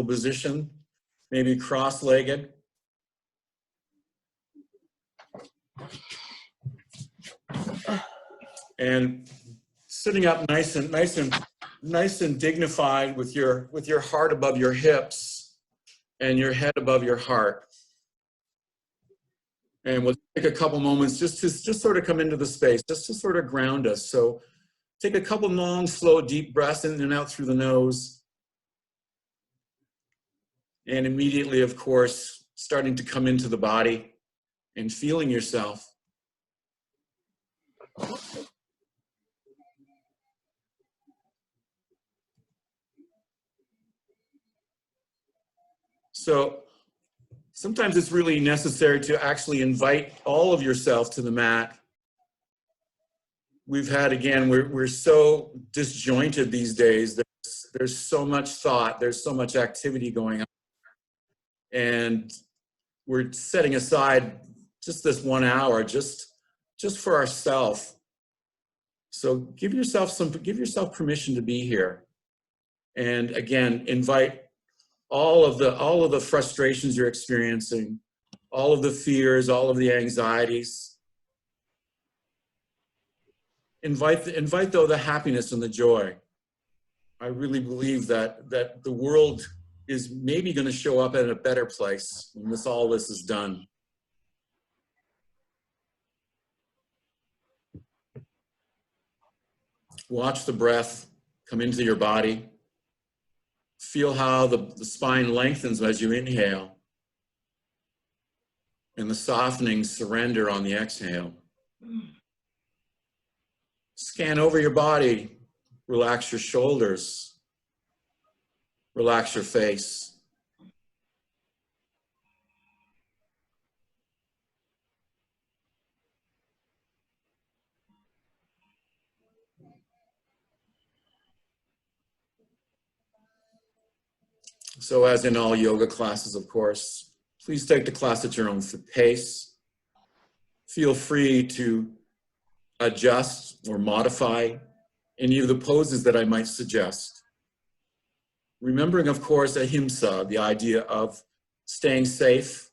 position, maybe cross-legged. And sitting up nice and dignified with your heart above your hips and your head above your heart. And we'll take a couple moments just to sort of come into the space, just to sort of ground us. So take a couple long, slow, deep breaths in and out through the nose. And immediately, of course, starting to come into the body and feeling yourself. So sometimes it's really necessary to actually invite all of yourself to the mat. We've had, again, we're so disjointed these days. There's so much thought, there's so much activity going on. And we're setting aside just this 1 hour just for ourselves. So give yourself permission to be here. And again, invite all of the frustrations you're experiencing, all of the fears, all of the anxieties. Invite though the happiness and the joy. I really believe that the world is maybe going to show up at a better place when all this is done. Watch the breath come into your body. Feel how the spine lengthens as you inhale, and the softening surrender on the exhale. Scan over your body. Relax your shoulders. Relax your face. So as in all yoga classes, of course, please take the class at your own pace. Feel free to adjust or modify any of the poses that I might suggest. Remembering, of course, ahimsa, the idea of staying safe,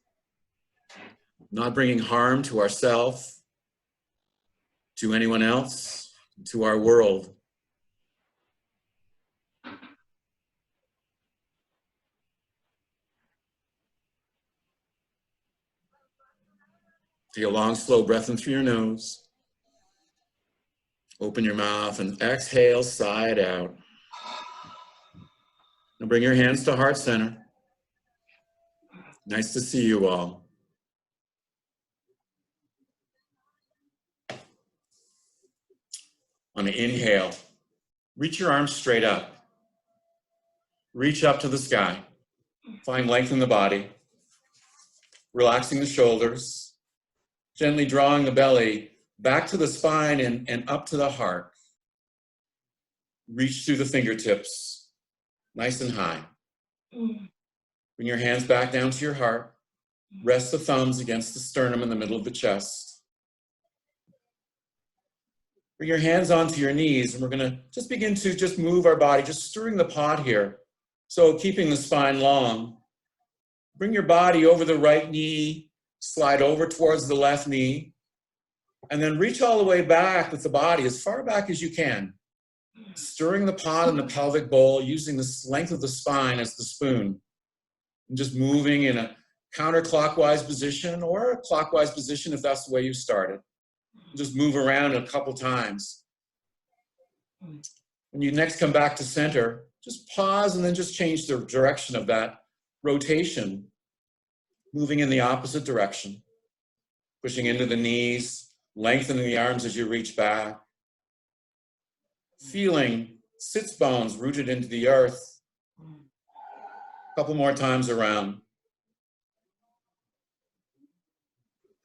not bringing harm to ourselves, to anyone else, to our world. Take a long, slow breath in through your nose. Open your mouth and exhale, sigh it out. Now bring your hands to heart center. Nice to see you all. On the inhale, reach your arms straight up. Reach up to the sky. Find length in the body. Relaxing the shoulders. Gently drawing the belly back to the spine and up to the heart. Reach through the fingertips, nice and high. Bring your hands back down to your heart. Rest the thumbs against the sternum in the middle of the chest. Bring your hands onto your knees, and we're going to just begin to move our body, just stirring the pot here. So keeping the spine long. Bring your body over the right knee. Slide over towards the left knee, and then reach all the way back with the body as far back as you can. Stirring the pot in the pelvic bowl, using the length of the spine as the spoon. And just moving in a counterclockwise position or a clockwise position if that's the way you started. Just move around a couple times. When you next come back to center, just pause and then just change the direction of that rotation. Moving in the opposite direction, pushing into the knees, lengthening the arms as you reach back. Feeling sits bones rooted into the earth. A couple more times around.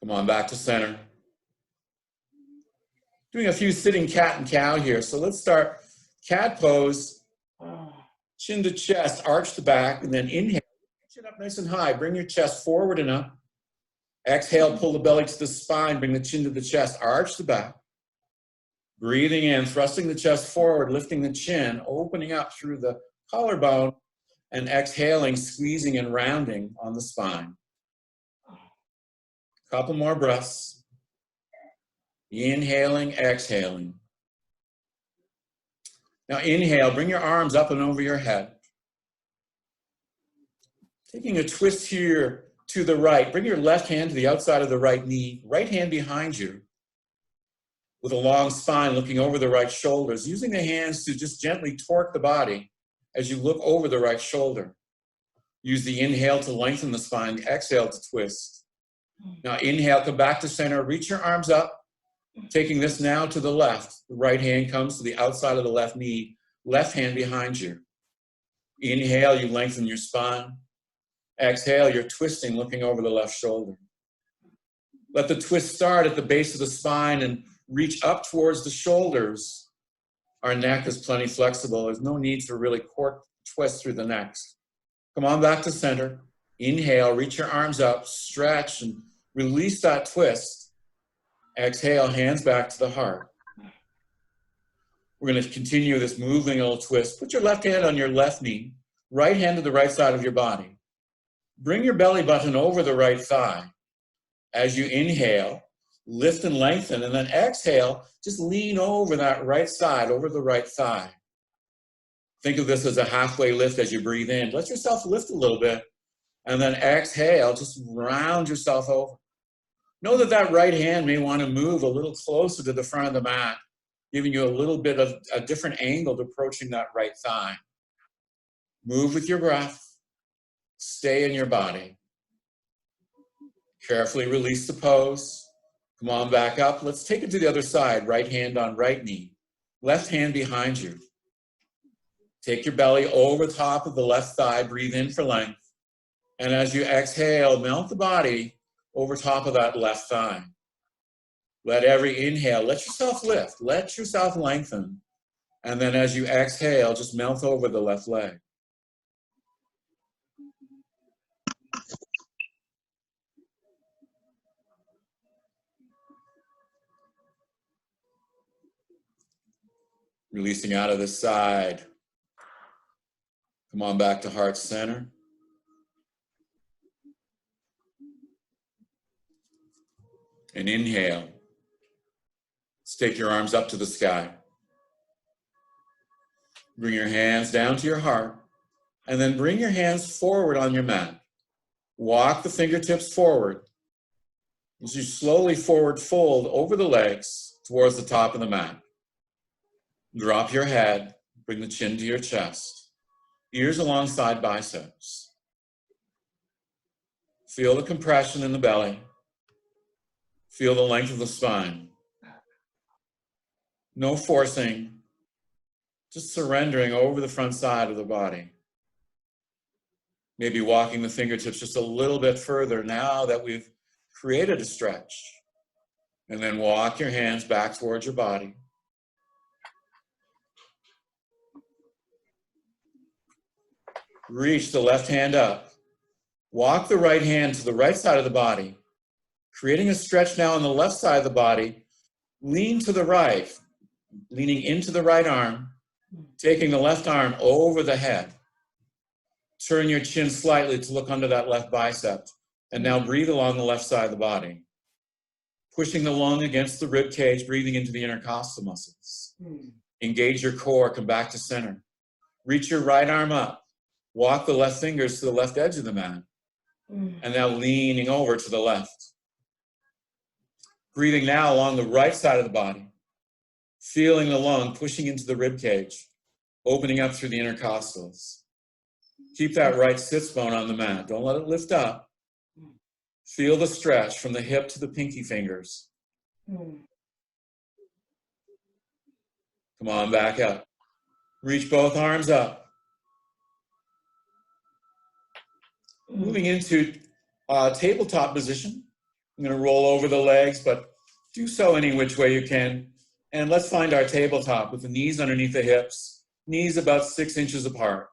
Come on back to center. Doing a few sitting cat and cow here. So let's start cat pose, chin to chest, arch the back, and then inhale. Chin up nice and high. Bring your chest forward and up. Exhale, pull the belly to the spine. Bring the chin to the chest. Arch the back. Breathing in, thrusting the chest forward, lifting the chin, opening up through the collarbone. And exhaling, squeezing and rounding on the spine. Couple more breaths. Inhaling, exhaling. Now inhale, bring your arms up and over your head. Taking a twist here to the right. Bring your left hand to the outside of the right knee. Right hand behind you. With a long spine looking over the right shoulders. Using the hands to just gently torque the body as you look over the right shoulder. Use the inhale to lengthen the spine, the exhale to twist. Now inhale, come back to center, reach your arms up, taking this now to the left. The right hand comes to the outside of the left knee, left hand behind you. Inhale, you lengthen your spine. Exhale, you're twisting, looking over the left shoulder. Let the twist start at the base of the spine and reach up towards the shoulders. Our neck is plenty flexible. There's no need to really twist through the neck. Come on back to center. Inhale, reach your arms up, stretch and release that twist. Exhale, hands back to the heart. We're going to continue this moving little twist. Put your left hand on your left knee, right hand to the right side of your body. Bring your belly button over the right thigh. As you inhale, lift and lengthen, and then exhale, just lean over that right side, over the right thigh. Think of this as a halfway lift as you breathe in. Let yourself lift a little bit, and then exhale, just round yourself over. Know that that right hand may want to move a little closer to the front of the mat, giving you a little bit of a different angle to approaching that right thigh. Move with your breath. Stay in your body. Carefully release the pose. Come on back up. Let's take it to the other side. Right hand on right knee. Left hand behind you. Take your belly over top of the left thigh. Breathe in for length. And as you exhale, melt the body over top of that left thigh. Let every inhale, let yourself lift. Let yourself lengthen. And then as you exhale, just melt over the left leg. Releasing out of the side. Come on back to heart center. And inhale. Let's take your arms up to the sky. Bring your hands down to your heart. And then bring your hands forward on your mat. Walk the fingertips forward. As you slowly forward fold over the legs towards the top of the mat. Drop your head. Bring the chin to your chest. Ears alongside biceps. Feel the compression in the belly. Feel the length of the spine. No forcing, just surrendering over the front side of the body. Maybe walking the fingertips just a little bit further now that we've created a stretch. And then walk your hands back towards your body. Reach the left hand up. Walk the right hand to the right side of the body. Creating a stretch now on the left side of the body. Lean to the right, leaning into the right arm, taking the left arm over the head. Turn your chin slightly to look under that left bicep. And now breathe along the left side of the body. Pushing the lung against the rib cage, breathing into the intercostal muscles. Engage your core, come back to center. Reach your right arm up. Walk the left fingers to the left edge of the mat. And now leaning over to the left. Breathing now along the right side of the body. Feeling the lung pushing into the rib cage, opening up through the intercostals. Keep that right sits bone on the mat. Don't let it lift up. Feel the stretch from the hip to the pinky fingers. Come on, back up. Reach both arms up. Moving into tabletop position. I'm going to roll over the legs, but do so any which way you can. And let's find our tabletop with the knees underneath the hips, knees about 6 inches apart,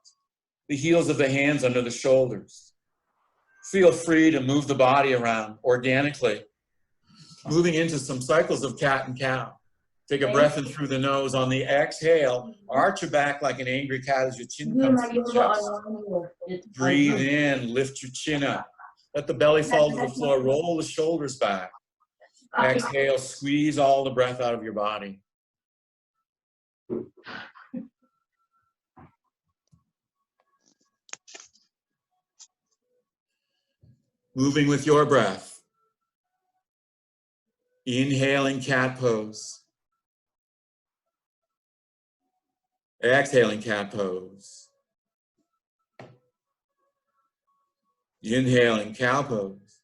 the heels of the hands under the shoulders. Feel free to move the body around organically, moving into some cycles of cat and cow. Take a breath in through the nose. On the exhale, arch your back like an angry cat as your chin comes to the chest. Breathe in, lift your chin up. Let the belly fall to the floor, roll the shoulders back. Exhale, squeeze all the breath out of your body. Moving with your breath. Inhaling cat pose. Exhaling cat pose. Inhaling cow pose.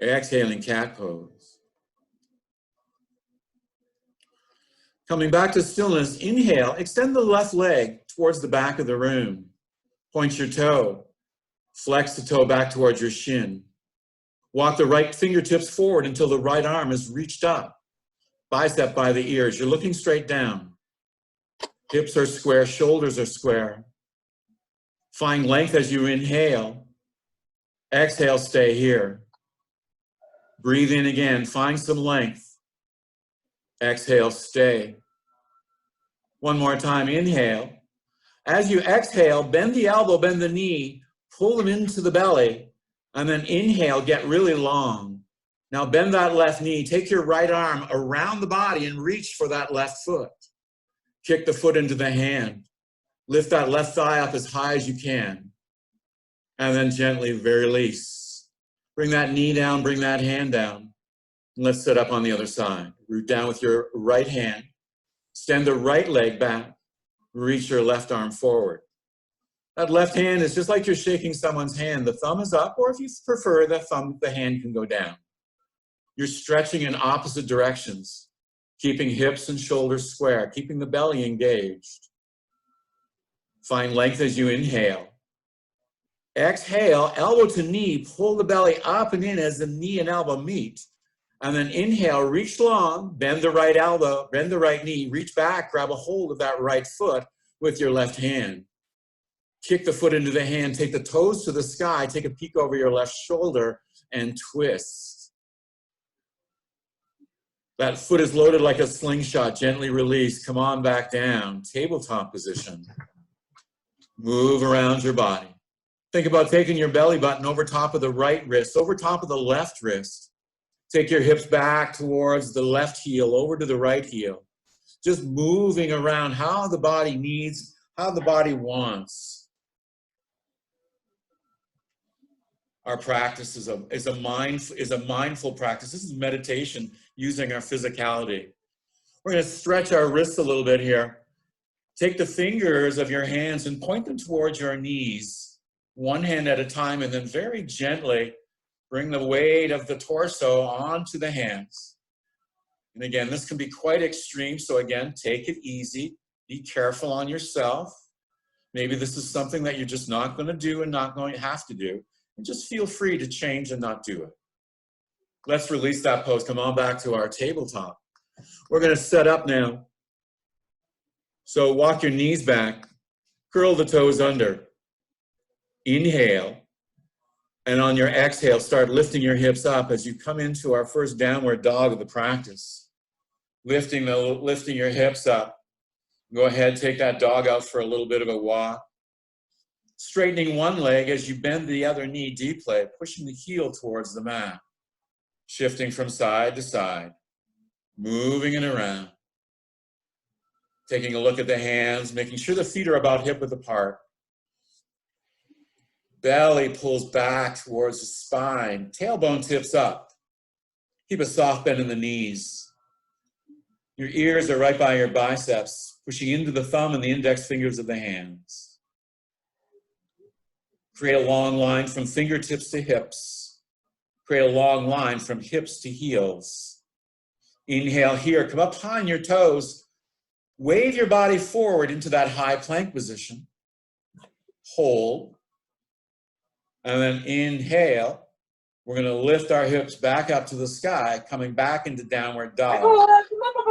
Exhaling cat pose. Coming back to stillness, inhale, extend the left leg towards the back of the room. Point your toe. Flex the toe back towards your shin. Walk the right fingertips forward until the right arm is reached up. Bicep by the ears. You're looking straight down. Hips are square, shoulders are square. Find length as you inhale. Exhale, stay here. Breathe in again, find some length. Exhale, stay. One more time, inhale. As you exhale, bend the elbow, bend the knee, pull them into the belly, and then inhale, get really long. Now bend that left knee, take your right arm around the body and reach for that left foot. Kick the foot into the hand. Lift that left thigh up as high as you can. And then gently release. Bring that knee down, bring that hand down. And let's sit up on the other side. Root down with your right hand. Extend the right leg back. Reach your left arm forward. That left hand is just like you're shaking someone's hand. The thumb is up, or if you prefer, the hand can go down. You're stretching in opposite directions, keeping hips and shoulders square, keeping the belly engaged. Find length as you inhale. Exhale, elbow to knee, pull the belly up and in as the knee and elbow meet. And then inhale, reach long, bend the right elbow, bend the right knee, reach back, grab a hold of that right foot with your left hand. Kick the foot into the hand, take the toes to the sky, take a peek over your left shoulder and twist. That foot is loaded like a slingshot, gently release, come on back down, tabletop position. Move around your body. Think about taking your belly button over top of the right wrist, over top of the left wrist. Take your hips back towards the left heel, over to the right heel. Just moving around how the body needs, how the body wants. Our practice is a mindful practice. This is meditation using our physicality. We're going to stretch our wrists a little bit here. Take the fingers of your hands and point them towards your knees, one hand at a time, and then very gently bring the weight of the torso onto the hands. And again, this can be quite extreme, so again, take it easy. Be careful on yourself. Maybe this is something that you're just not going to do and not going to have to do. And just feel free to change and not do it. Let's release that pose. Come on back to our tabletop. We're going to set up now. So walk your knees back, curl the toes under. Inhale. And on your exhale, start lifting your hips up as you come into our first downward dog of the practice. Lifting your hips up. Go ahead, take that dog out for a little bit of a walk. Straightening one leg as you bend the other knee deeply, pushing the heel towards the mat. Shifting from side to side. Moving it around. Taking a look at the hands, making sure the feet are about hip-width apart. Belly pulls back towards the spine. Tailbone tips up. Keep a soft bend in the knees. Your ears are right by your biceps, pushing into the thumb and the index fingers of the hands. Create a long line from fingertips to hips. Create a long line from hips to heels. Inhale here. Come up high on your toes. Wave your body forward into that high plank position. Hold. And then inhale. We're going to lift our hips back up to the sky, coming back into downward dog.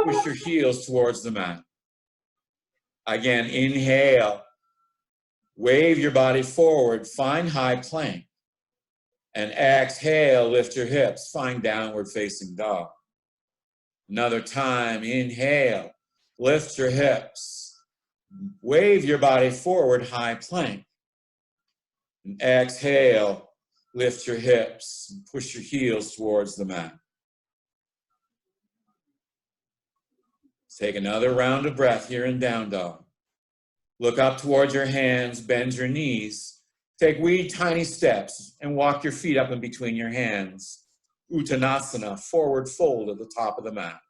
Push your heels towards the mat. Again, inhale. Wave your body forward. Find high plank. And exhale, lift your hips. Find downward facing dog. Another time, inhale, lift your hips. Wave your body forward, high plank. And exhale, lift your hips and push your heels towards the mat. Take another round of breath here in down dog. Look up towards your hands, bend your knees. Take wee tiny steps and walk your feet up in between your hands. Uttanasana, forward fold at the top of the mat.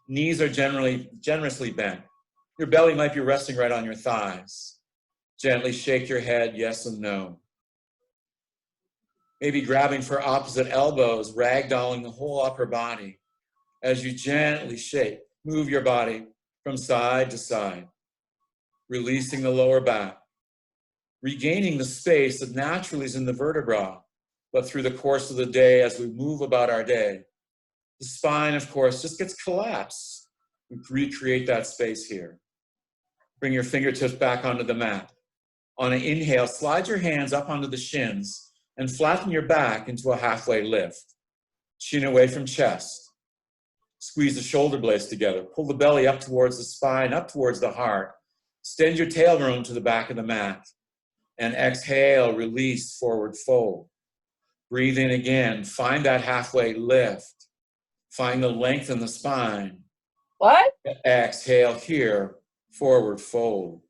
Knees are generously bent. Your belly might be resting right on your thighs. Gently shake your head, yes and no. Maybe grabbing for opposite elbows, ragdolling the whole upper body. As you gently shake, move your body from side to side, releasing the lower back, regaining the space that naturally is in the vertebra, but through the course of the day, as we move about our day, the spine, of course, just gets collapsed. We recreate that space here. Bring your fingertips back onto the mat. On an inhale, slide your hands up onto the shins and flatten your back into a halfway lift. Chin away from chest. Squeeze the shoulder blades together. Pull the belly up towards the spine, up towards the heart. Extend your tailbone to the back of the mat. And exhale, release, forward fold. Breathe in again. Find that halfway lift. Find the length in the spine. What? Exhale here, forward fold.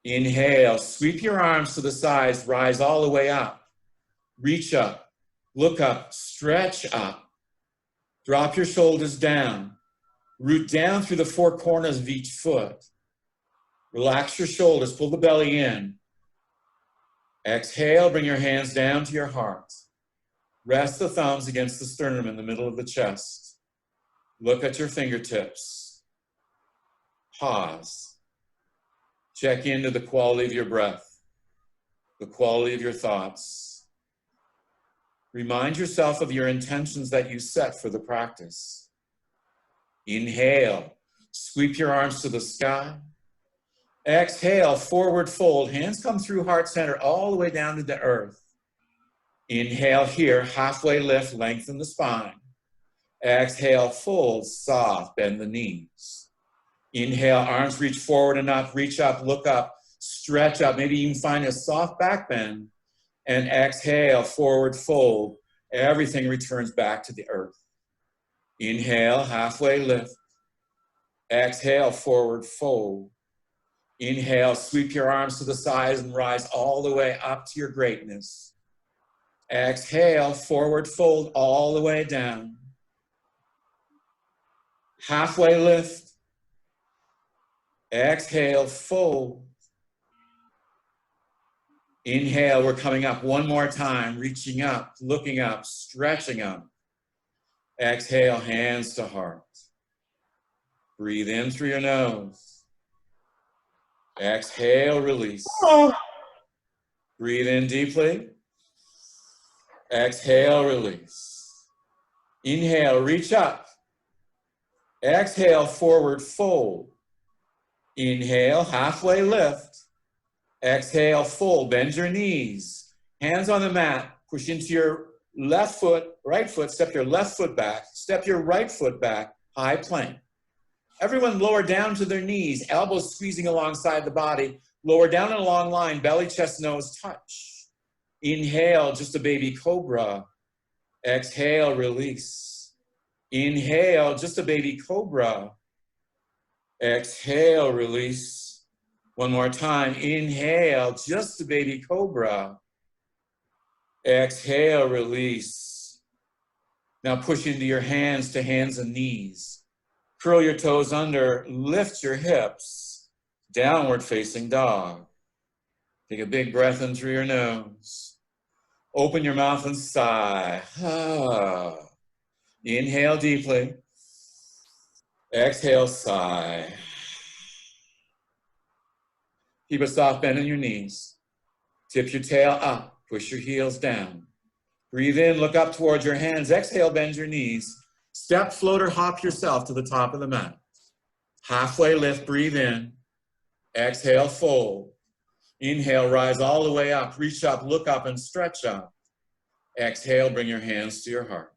Inhale, sweep your arms to the sides, rise all the way up. Reach up, look up, stretch up. Drop your shoulders down. Root down through the four corners of each foot. Relax your shoulders, pull the belly in. Exhale, bring your hands down to your heart. Rest the thumbs against the sternum in the middle of the chest. Look at your fingertips. Pause. Check into the quality of your breath, the quality of your thoughts. Remind yourself of your intentions that you set for the practice. Inhale, sweep your arms to the sky. Exhale, forward fold. Hands come through heart center all the way down to the earth. Inhale here, halfway lift, lengthen the spine. Exhale, fold, soft, bend the knees. Inhale, arms reach forward and up, reach up, look up, stretch up. Maybe you can find a soft back bend. And exhale, forward fold. Everything returns back to the earth. Inhale, halfway lift. Exhale, forward fold. Inhale, sweep your arms to the sides and rise all the way up to your greatness. Exhale, forward fold all the way down. Halfway lift. Exhale, fold. Inhale, we're coming up one more time, reaching up, looking up, stretching up. Exhale, hands to heart. Breathe in through your nose. Exhale, release. Breathe in deeply. Exhale, release. Inhale, reach up. Exhale, forward fold. Inhale, halfway lift. Exhale, fold. Bend your knees. Hands on the mat. Push into your left foot, right foot. Step your left foot back. Step your right foot back. High plank. Everyone lower down to their knees. Elbows squeezing alongside the body. Lower down in a long line. Belly, chest, nose, touch. Inhale, just a baby cobra. Exhale, release. Inhale, just a baby cobra. Exhale, release. One more time. Inhale, just a baby cobra. Exhale, release. Now push into your hands to hands and knees. Curl your toes under, lift your hips. Downward facing dog. Take a big breath in through your nose. Open your mouth and sigh. Inhale deeply. Exhale, sigh. Keep a soft bend in your knees. Tip your tail up. Push your heels down. Breathe in, look up towards your hands. Exhale, bend your knees. Step, float, or hop yourself to the top of the mat. Halfway lift, breathe in. Exhale, fold. Inhale, rise all the way up. Reach up, look up, and stretch up. Exhale, bring your hands to your heart.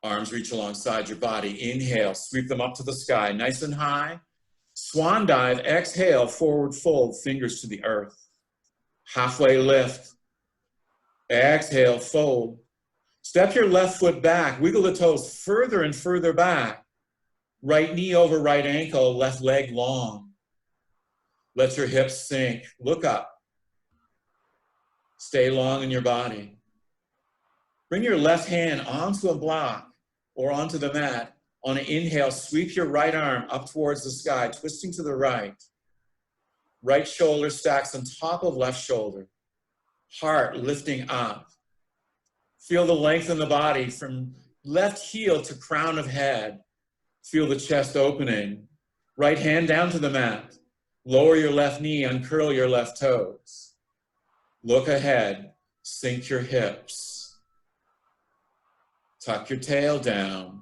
Arms reach alongside your body. Inhale, sweep them up to the sky, nice and high. Swan dive, exhale, forward fold, fingers to the earth. Halfway lift. Exhale, fold. Step your left foot back, wiggle the toes further and further back. Right knee over right ankle, left leg long. Let your hips sink, look up. Stay long in your body. Bring your left hand onto a block or onto the mat. On an inhale, sweep your right arm up towards the sky, twisting to the right. Right shoulder stacks on top of left shoulder. Heart lifting up. Feel the length in the body from left heel to crown of head. Feel the chest opening. Right hand down to the mat. Lower your left knee, uncurl your left toes. Look ahead, sink your hips. Tuck your tail down.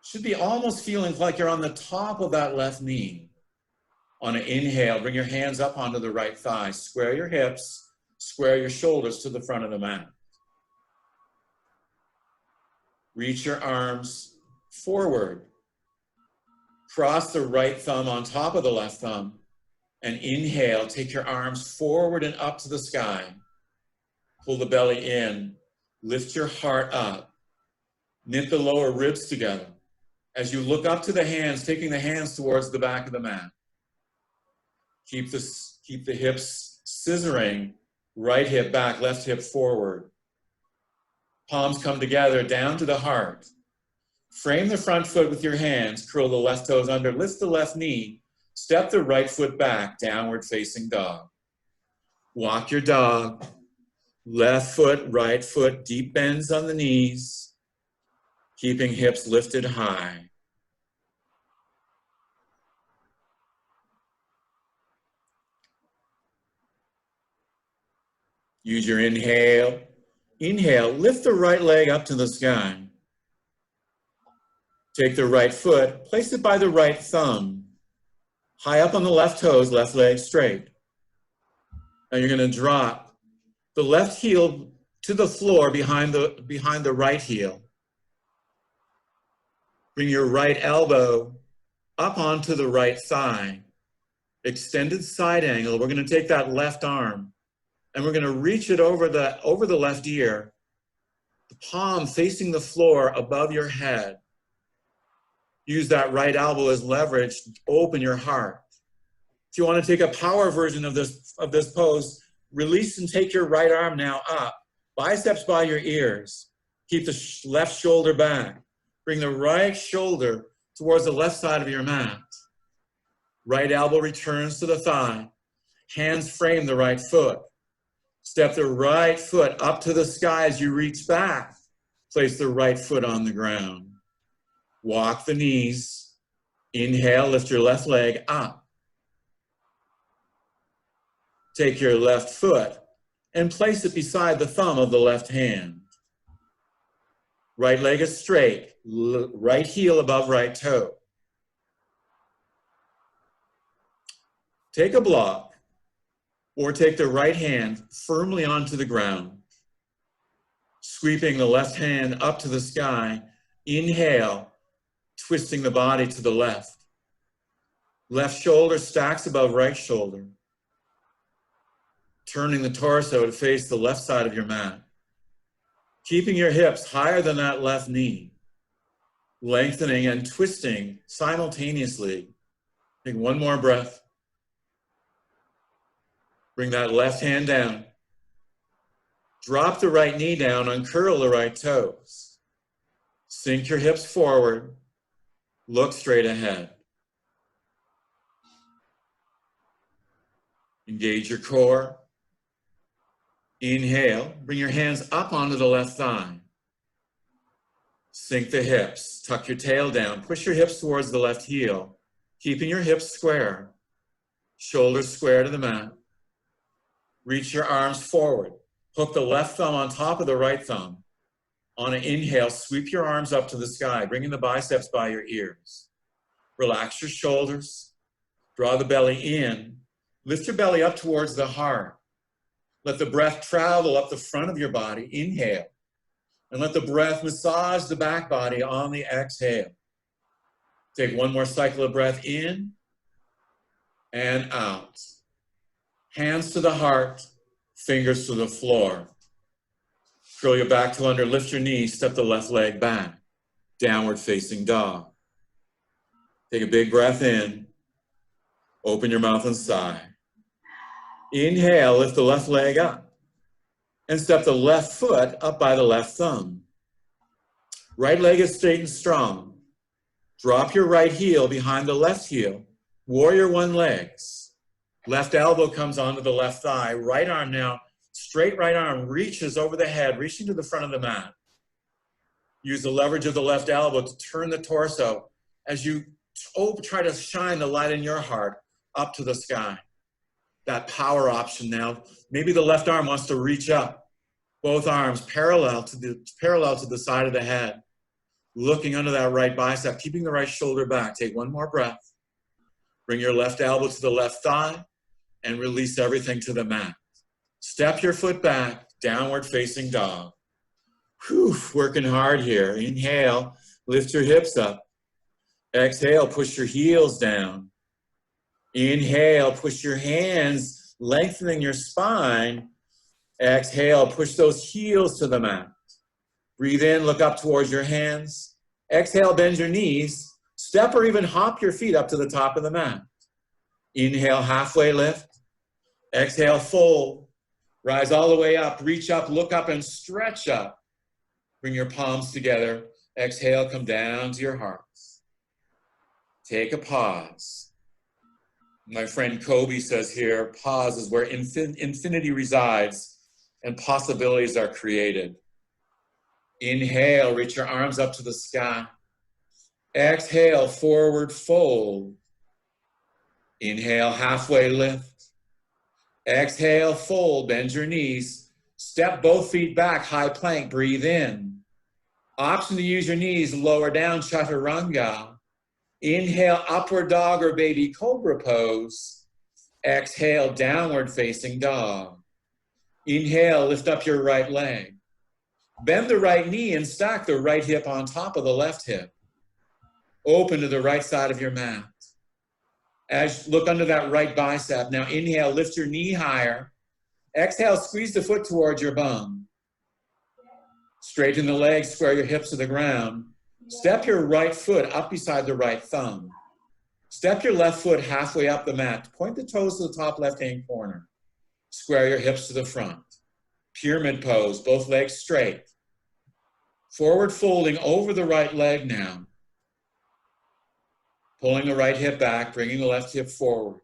Should be almost feeling like you're on the top of that left knee. On an inhale, bring your hands up onto the right thigh. Square your hips, square your shoulders to the front of the mat. Reach your arms forward. Cross the right thumb on top of the left thumb. And inhale, take your arms forward and up to the sky. Pull the belly in. Lift your heart up. Knit the lower ribs together. As you look up to the hands, taking the hands towards the back of the mat. Keep the hips scissoring. Right hip back, left hip forward. Palms come together, down to the heart. Frame the front foot with your hands, curl the left toes under, lift the left knee, step the right foot back, downward facing dog. Walk your dog. Left foot, right foot, deep bends on the knees, keeping hips lifted high. Use your inhale. Inhale, lift the right leg up to the sky. Take the right foot, place it by the right thumb. High up on the left toes, left leg straight. Now you're going to drop the left heel to the floor behind the right heel. Bring your right elbow up onto the right thigh. Extended side angle. We're going to take that left arm and we're going to reach it over the left ear. The palm facing the floor above your head. Use that right elbow as leverage to open your heart. If you want to take a power version of this pose, release and take your right arm now up. Biceps by your ears. Keep the left shoulder back. Bring the right shoulder towards the left side of your mat. Right elbow returns to the thigh. Hands frame the right foot. Step the right foot up to the sky as you reach back. Place the right foot on the ground. Walk the knees. Inhale, lift your left leg up. Take your left foot and place it beside the thumb of the left hand. Right leg is straight, right heel above right toe. Take a block or take the right hand firmly onto the ground. Sweeping the left hand up to the sky. Inhale, twisting the body to the left. Left shoulder stacks above right shoulder. Turning the torso to face the left side of your mat. Keeping your hips higher than that left knee. Lengthening and twisting simultaneously. Take one more breath. Bring that left hand down. Drop the right knee down, uncurl the right toes. Sink your hips forward. Look straight ahead. Engage your core. Inhale, bring your hands up onto the left thigh. Sink the hips, tuck your tail down, push your hips towards the left heel, keeping your hips square. Shoulders square to the mat. Reach your arms forward. Hook the left thumb on top of the right thumb. On an inhale, sweep your arms up to the sky, bringing the biceps by your ears. Relax your shoulders. Draw the belly in. Lift your belly up towards the heart. Let the breath travel up the front of your body. Inhale. And let the breath massage the back body on the exhale. Take one more cycle of breath in and out. Hands to the heart, fingers to the floor. Curl your back to under, lift your knees, step the left leg back. Downward facing dog. Take a big breath in. Open your mouth and sigh. Inhale, lift the left leg up. And step the left foot up by the left thumb. Right leg is straight and strong. Drop your right heel behind the left heel. Warrior one legs. Left elbow comes onto the left thigh. Right arm now, straight right arm reaches over the head, reaching to the front of the mat. Use the leverage of the left elbow to turn the torso as you try to shine the light in your heart up to the sky. That power option now. Maybe the left arm wants to reach up. Both arms parallel to the side of the head. Looking under that right bicep, keeping the right shoulder back. Take one more breath. Bring your left elbow to the left thigh and release everything to the mat. Step your foot back, downward facing dog. Whew, working hard here. Inhale, lift your hips up. Exhale, push your heels down. Inhale, push your hands, lengthening your spine. Exhale, push those heels to the mat. Breathe in, look up towards your hands. Exhale, bend your knees. Step or even hop your feet up to the top of the mat. Inhale, halfway lift. Exhale, fold. Rise all the way up, reach up, look up and stretch up. Bring your palms together. Exhale, come down to your hearts. Take a pause. My friend Kobe says here, pause is where infinity resides and possibilities are created. Inhale, reach your arms up to the sky. Exhale, forward fold. Inhale, halfway lift. Exhale, fold, bend your knees. Step both feet back, high plank, breathe in. Option to use your knees, lower down, chaturanga. Inhale, upward dog or baby cobra pose. Exhale, downward facing dog. Inhale, lift up your right leg. Bend the right knee and stack the right hip on top of the left hip. Open to the right side of your mat. As you look under that right bicep, now inhale, lift your knee higher. Exhale, squeeze the foot towards your bum. Straighten the legs, square your hips to the ground. Step your right foot up beside the right thumb. Step your left foot halfway up the mat. Point the toes to the top left-hand corner. Square your hips to the front. Pyramid pose, both legs straight. Forward folding over the right leg now. Pulling the right hip back, bringing the left hip forward.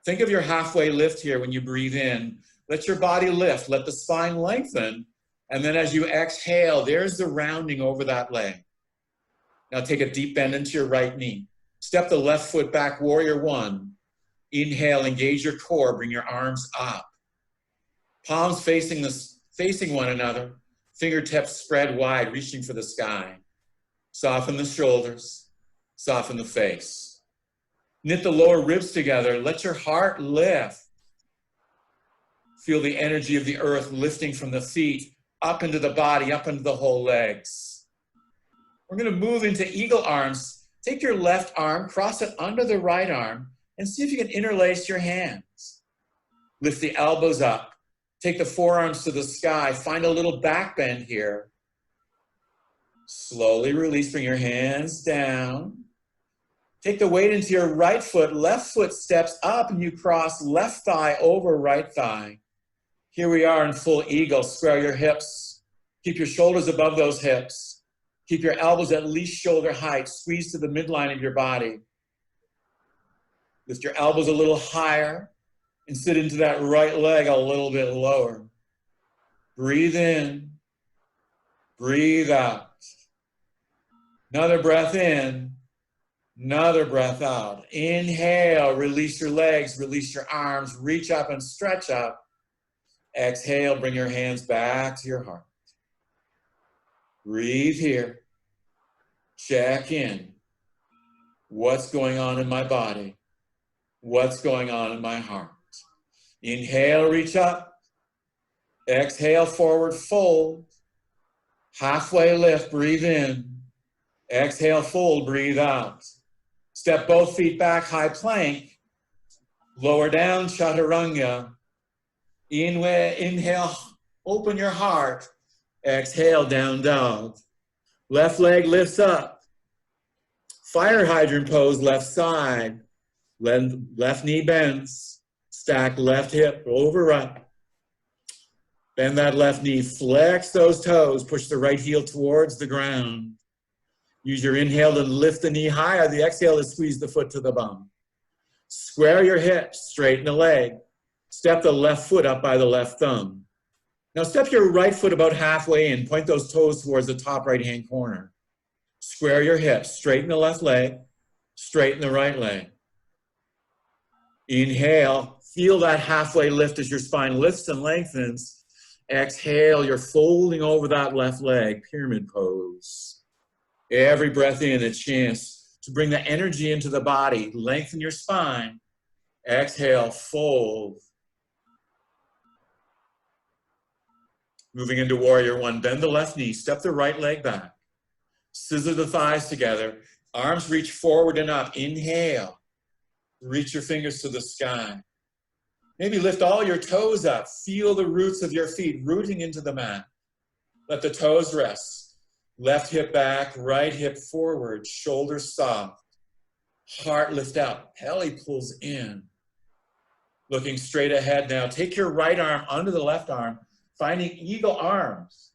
Think of your halfway lift here when you breathe in. Let your body lift, let the spine lengthen. And then as you exhale, there's the rounding over that leg. Now take a deep bend into your right knee. Step the left foot back, warrior one. Inhale, engage your core, bring your arms up. Palms facing one another. Fingertips spread wide, reaching for the sky. Soften the shoulders, soften the face. Knit the lower ribs together, let your heart lift. Feel the energy of the earth lifting from the feet, up into the body, up into the whole legs. We're gonna move into eagle arms. Take your left arm, cross it under the right arm, and see if you can interlace your hands. Lift the elbows up. Take the forearms to the sky. Find a little back bend here. Slowly release, bring your hands down. Take the weight into your right foot. Left foot steps up and you cross left thigh over right thigh. Here we are in full eagle. Square your hips. Keep your shoulders above those hips. Keep your elbows at least shoulder height. Squeeze to the midline of your body. Lift your elbows a little higher and sit into that right leg a little bit lower. Breathe in. Breathe out. Another breath in. Another breath out. Inhale, release your legs, release your arms, reach up and stretch up. Exhale, bring your hands back to your heart. Breathe here. Check in. What's going on in my body? What's going on in my heart? Inhale, reach up. Exhale, forward fold. Halfway lift, breathe in. Exhale, fold, breathe out. Step both feet back, high plank. Lower down, chaturanga. Inhale, open your heart. Exhale, down dog. Left leg lifts up. Fire hydrant pose, left side. Left knee bends. Stack left hip over right. Bend that left knee, flex those toes, push the right heel towards the ground. Use your inhale to lift the knee higher. The exhale to squeeze the foot to the bum. Square your hips, straighten the leg. Step the left foot up by the left thumb. Now step your right foot about halfway in. Point those toes towards the top right-hand corner. Square your hips, straighten the left leg, straighten the right leg. Inhale, feel that halfway lift as your spine lifts and lengthens. Exhale, you're folding over that left leg, pyramid pose. Every breath in, a chance to bring the energy into the body. Lengthen your spine. Exhale, fold. Moving into warrior one, bend the left knee, step the right leg back. Scissor the thighs together. Arms reach forward and up. Inhale. Reach your fingers to the sky. Maybe lift all your toes up. Feel the roots of your feet rooting into the mat. Let the toes rest. Left hip back, right hip forward, shoulders soft. Heart lift out, belly pulls in. Looking straight ahead now. Take your right arm under the left arm, finding eagle arms.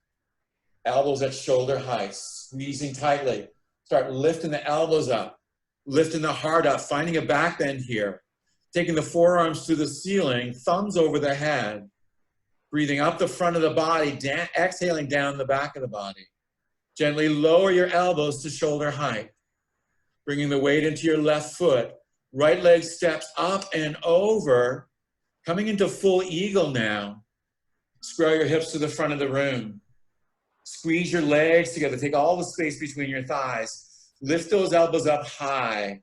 Elbows at shoulder height, squeezing tightly. Start lifting the elbows up, lifting the heart up, finding a back bend here. Taking the forearms to the ceiling, thumbs over the head. Breathing up the front of the body, exhaling down the back of the body. Gently lower your elbows to shoulder height. Bringing the weight into your left foot. Right leg steps up and over. Coming into full eagle now. Square your hips to the front of the room. Squeeze your legs together. Take all the space between your thighs. Lift those elbows up high.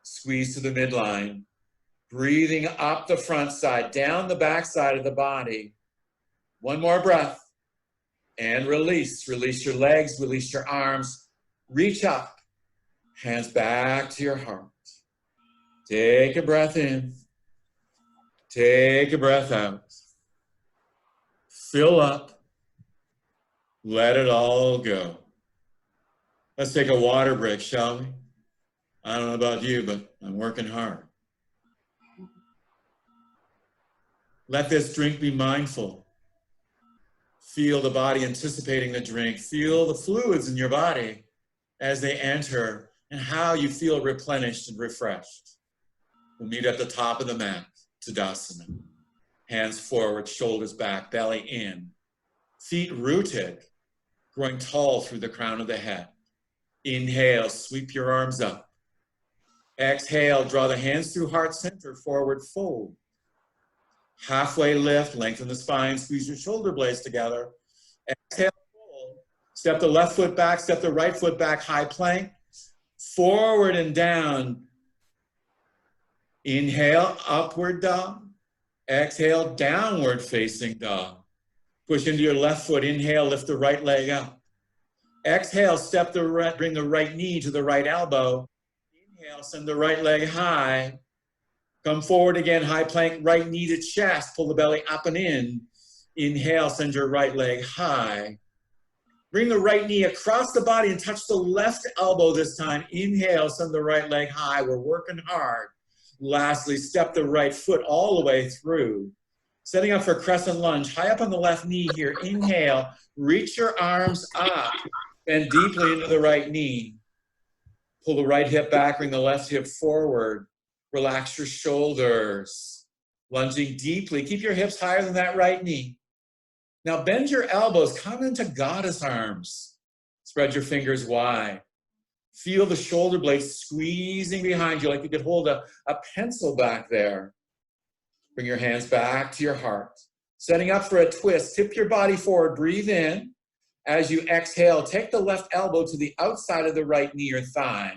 Squeeze to the midline. Breathing up the front side, down the back side of the body. One more breath. And release. Release your legs, release your arms. Reach up. Hands back to your heart. Take a breath in. Take a breath out. Fill up. Let it all go. Let's take a water break, shall we? I don't know about you, but I'm working hard. Let this drink be mindful. Feel the body anticipating the drink. Feel the fluids in your body as they enter and how you feel replenished and refreshed. We'll meet at the top of the mat, Tadasana. Hands forward, shoulders back, belly in. Feet rooted, growing tall through the crown of the head. Inhale, sweep your arms up. Exhale, draw the hands through heart center, forward fold. Halfway lift, lengthen the spine, squeeze your shoulder blades together. Exhale, fold. Step the left foot back, step the right foot back, high plank. Forward and down. Inhale, upward dog. Exhale, downward facing dog. Push into your left foot. Inhale, lift the right leg up. Exhale, bring the right knee to the right elbow. Inhale, send the right leg high. Come forward again, high plank, right knee to chest. Pull the belly up and in. Inhale, send your right leg high. Bring the right knee across the body and touch the left elbow this time. Inhale, send the right leg high. We're working hard. Lastly, step the right foot all the way through. Setting up for Crescent Lunge. High up on the left knee here. Inhale, reach your arms up. Bend deeply into the right knee. Pull the right hip back, bring the left hip forward. Relax your shoulders. Lunging deeply. Keep your hips higher than that right knee. Now bend your elbows. Come into goddess arms. Spread your fingers wide. Feel the shoulder blades squeezing behind you like you could hold a pencil back there. Bring your hands back to your heart. Setting up for a twist. Tip your body forward. Breathe in. As you exhale, take the left elbow to the outside of the right knee or thigh.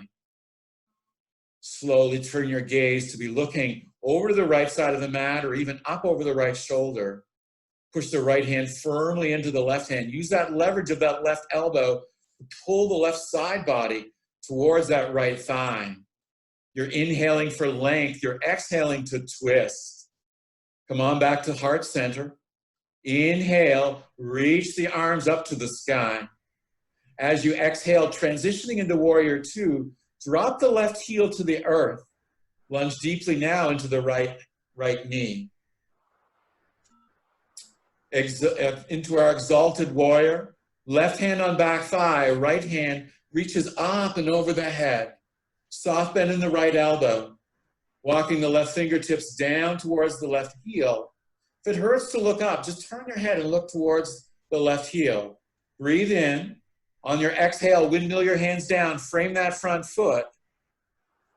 Slowly turn your gaze to be looking over to the right side of the mat or even up over the right shoulder. Push the right hand firmly into the left hand. Use that leverage of that left elbow to pull the left side body towards that right thigh. You're inhaling for length. You're exhaling to twist. Come on back to heart center. Inhale, reach the arms up to the sky. As you exhale, transitioning into Warrior Two, drop the left heel to the earth. Lunge deeply now into the right knee. Into our Exalted Warrior. Left hand on back thigh, right hand reaches up and over the head. Soft bend in the right elbow. Walking the left fingertips down towards the left heel. If it hurts to look up, just turn your head and look towards the left heel. Breathe in. On your exhale, windmill your hands down. Frame that front foot.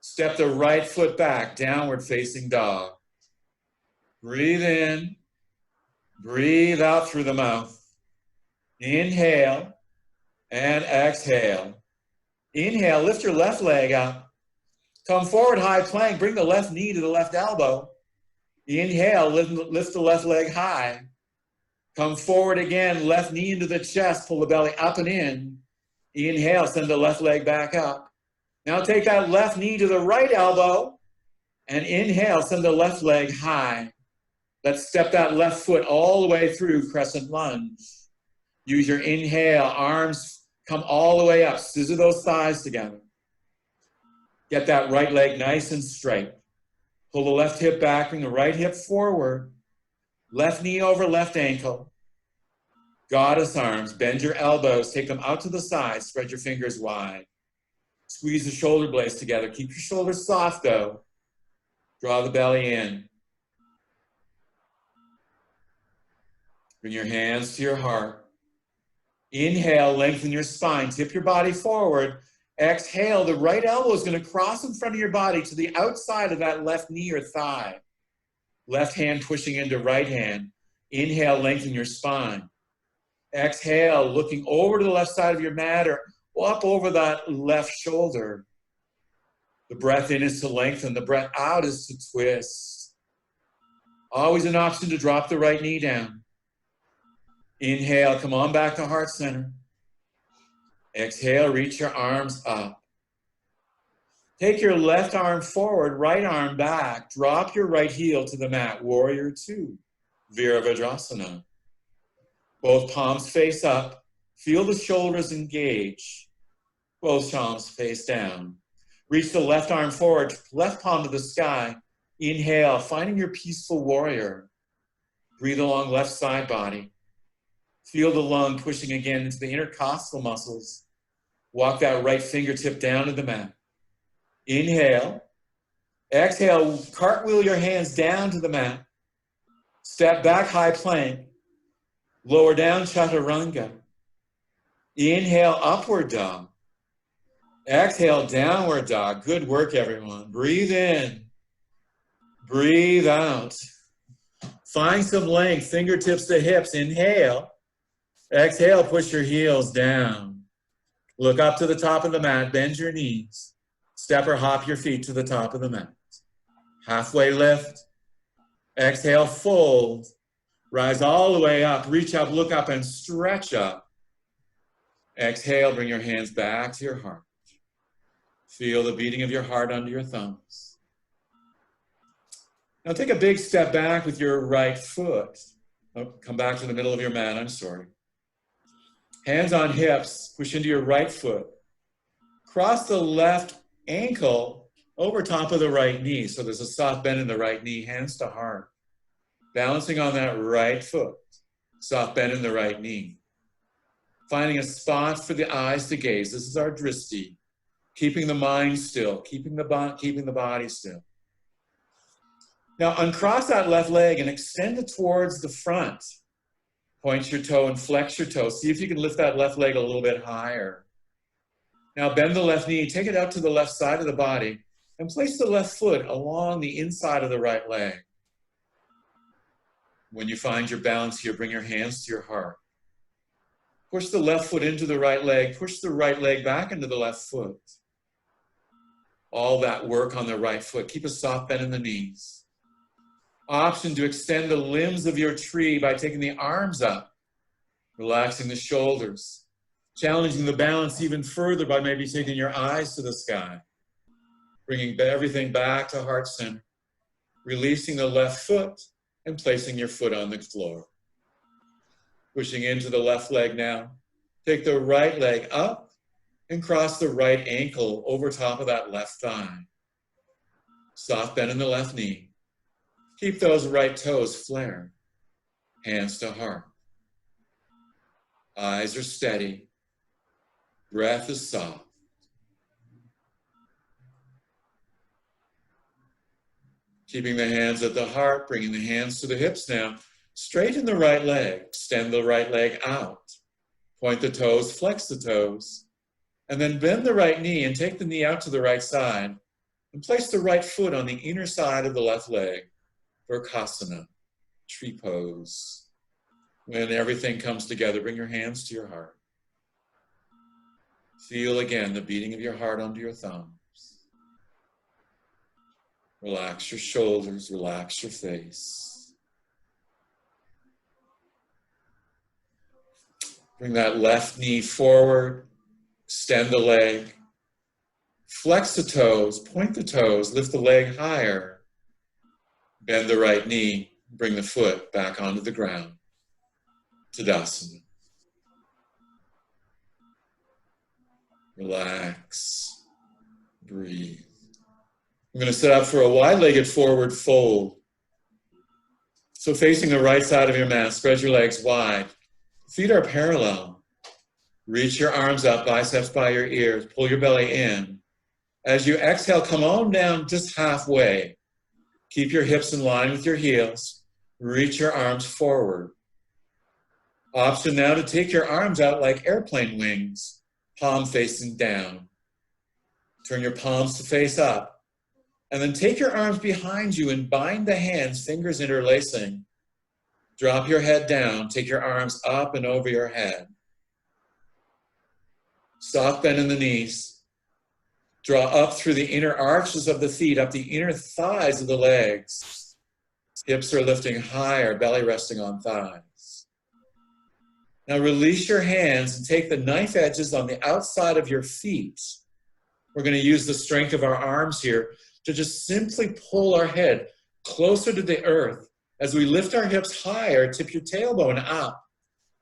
Step the right foot back, downward facing dog. Breathe in. Breathe out through the mouth. Inhale and exhale. Inhale, lift your left leg up. Come forward, high plank. Bring the left knee to the left elbow. Inhale, lift the left leg high. Come forward again, left knee into the chest. Pull the belly up and in. Inhale, send the left leg back up. Now take that left knee to the right elbow. And inhale, send the left leg high. Let's step that left foot all the way through Crescent Lunge. Use your inhale, arms come all the way up. Scissor those thighs together. Get that right leg nice and straight. Pull the left hip back, bring the right hip forward. Left knee over left ankle. Goddess arms, bend your elbows, take them out to the side, spread your fingers wide. Squeeze the shoulder blades together. Keep your shoulders soft though. Draw the belly in. Bring your hands to your heart. Inhale, lengthen your spine, tip your body forward. Exhale, the right elbow is going to cross in front of your body to the outside of that left knee or thigh. Left hand pushing into right hand. Inhale, lengthen your spine. Exhale, looking over to the left side of your mat or up over that left shoulder. The breath in is to lengthen. The breath out is to twist. Always an option to drop the right knee down. Inhale, come on back to heart center. Exhale, reach your arms up. Take your left arm forward, right arm back. Drop your right heel to the mat. Warrior Two, Virabhadrasana. Both palms face up. Feel the shoulders engage. Both palms face down. Reach the left arm forward, left palm to the sky. Inhale, finding your peaceful warrior. Breathe along left side body. Feel the lung pushing again into the intercostal muscles. Walk that right fingertip down to the mat. Inhale. Exhale, cartwheel your hands down to the mat. Step back, high plank. Lower down, chaturanga. Inhale, upward dog. Exhale, downward dog. Good work, everyone. Breathe in. Breathe out. Find some length, fingertips to hips. Inhale. Exhale, push your heels down. Look up to the top of the mat, bend your knees. Step or hop your feet to the top of the mat. Halfway lift. Exhale, fold. Rise all the way up, reach up, look up, and stretch up. Exhale, bring your hands back to your heart. Feel the beating of your heart under your thumbs. Now take a big step back with your right foot. Oh, come back to the middle of your mat, I'm sorry. Hands on hips, push into your right foot. Cross the left ankle over top of the right knee. So there's a soft bend in the right knee, hands to heart. Balancing on that right foot. Soft bend in the right knee. Finding a spot for the eyes to gaze. This is our dristi. Keeping the mind still, keeping the body still. Now uncross that left leg and extend it towards the front. Point your toe and flex your toe. See if you can lift that left leg a little bit higher. Now bend the left knee, take it out to the left side of the body, and place the left foot along the inside of the right leg. When you find your balance here, bring your hands to your heart. Push the left foot into the right leg, push the right leg back into the left foot. All that work on the right foot. Keep a soft bend in the knees. Option to extend the limbs of your tree by taking the arms up, relaxing the shoulders, challenging the balance even further by maybe taking your eyes to the sky, bringing everything back to heart center, releasing the left foot and placing your foot on the floor. Pushing into the left leg now. Take the right leg up and cross the right ankle over top of that left thigh. Soft bend in the left knee. Keep those right toes flared. Hands to heart. Eyes are steady. Breath is soft. Keeping the hands at the heart, bringing the hands to the hips now. Straighten the right leg, extend the right leg out. Point the toes, flex the toes. And then bend the right knee and take the knee out to the right side. And place the right foot on the inner side of the left leg. Virabhadrasana, tree pose. When everything comes together, bring your hands to your heart. Feel again the beating of your heart under your thumbs. Relax your shoulders, relax your face. Bring that left knee forward, extend the leg, flex the toes, point the toes, lift the leg higher, bend the right knee, bring the foot back onto the ground. Tadasana. Relax, breathe. I'm going to set up for a wide-legged forward fold. So facing the right side of your mat, spread your legs wide. Feet are parallel. Reach your arms up, biceps by your ears. Pull your belly in. As you exhale, come on down just halfway. Keep your hips in line with your heels. Reach your arms forward. Option now to take your arms out like airplane wings, palm facing down. Turn your palms to face up. And then take your arms behind you and bind the hands, fingers interlacing. Drop your head down, take your arms up and over your head. Soft bend in the knees. Draw up through the inner arches of the feet, up the inner thighs of the legs. Hips are lifting higher, belly resting on thighs. Now release your hands and take the knife edges on the outside of your feet. We're going to use the strength of our arms here to just simply pull our head closer to the earth. As we lift our hips higher, tip your tailbone up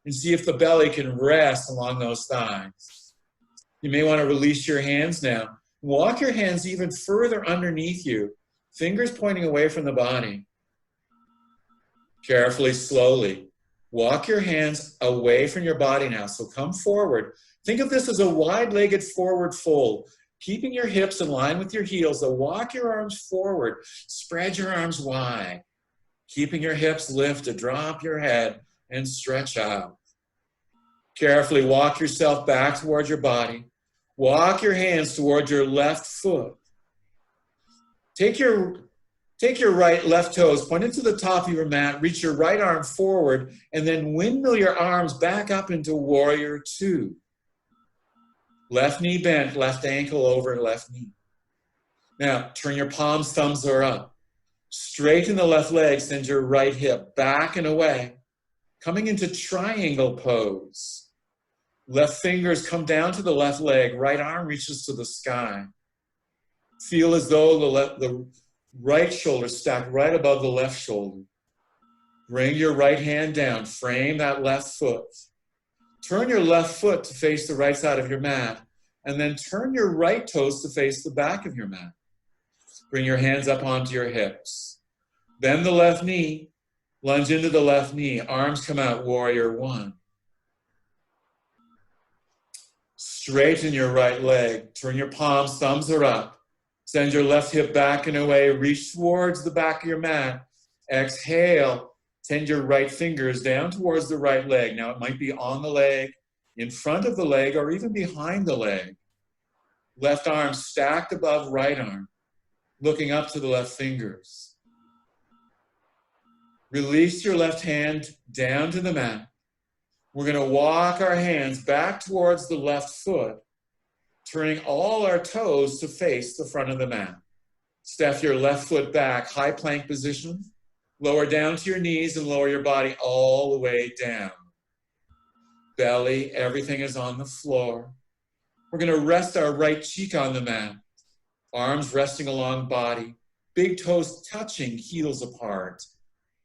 and see if the belly can rest along those thighs. You may want to release your hands now. Walk your hands even further underneath you, fingers pointing away from the body. Carefully, slowly, walk your hands away from your body now. So come forward. Think of this as a wide-legged forward fold. Keeping your hips in line with your heels, so walk your arms forward. Spread your arms wide. Keeping your hips lifted, drop your head and stretch out. Carefully walk yourself back towards your body. Walk your hands towards your left foot. Take your left toes, point it to the top of your mat, reach your right arm forward, and then windmill your arms back up into Warrior Two. Left knee bent, left ankle over left knee. Now, turn your palms, thumbs are up. Straighten the left leg, send your right hip back and away. Coming into triangle pose. Left fingers come down to the left leg, right arm reaches to the sky. Feel as though the right shoulder stacked right above the left shoulder. Bring your right hand down, frame that left foot. Turn your left foot to face the right side of your mat, and then turn your right toes to face the back of your mat. Bring your hands up onto your hips. Bend the left knee, lunge into the left knee, arms come out, Warrior One. Straighten your right leg, turn your palms, thumbs are up. Send your left hip back and away, reach towards the back of your mat. Exhale, send your right fingers down towards the right leg. Now it might be on the leg, in front of the leg, or even behind the leg. Left arm stacked above right arm, looking up to the left fingers. Release your left hand down to the mat. We're going to walk our hands back towards the left foot, turning all our toes to face the front of the mat. Step your left foot back, high plank position. Lower down to your knees and lower your body all the way down. Belly, everything is on the floor. We're going to rest our right cheek on the mat. Arms resting along body. Big toes touching, heels apart.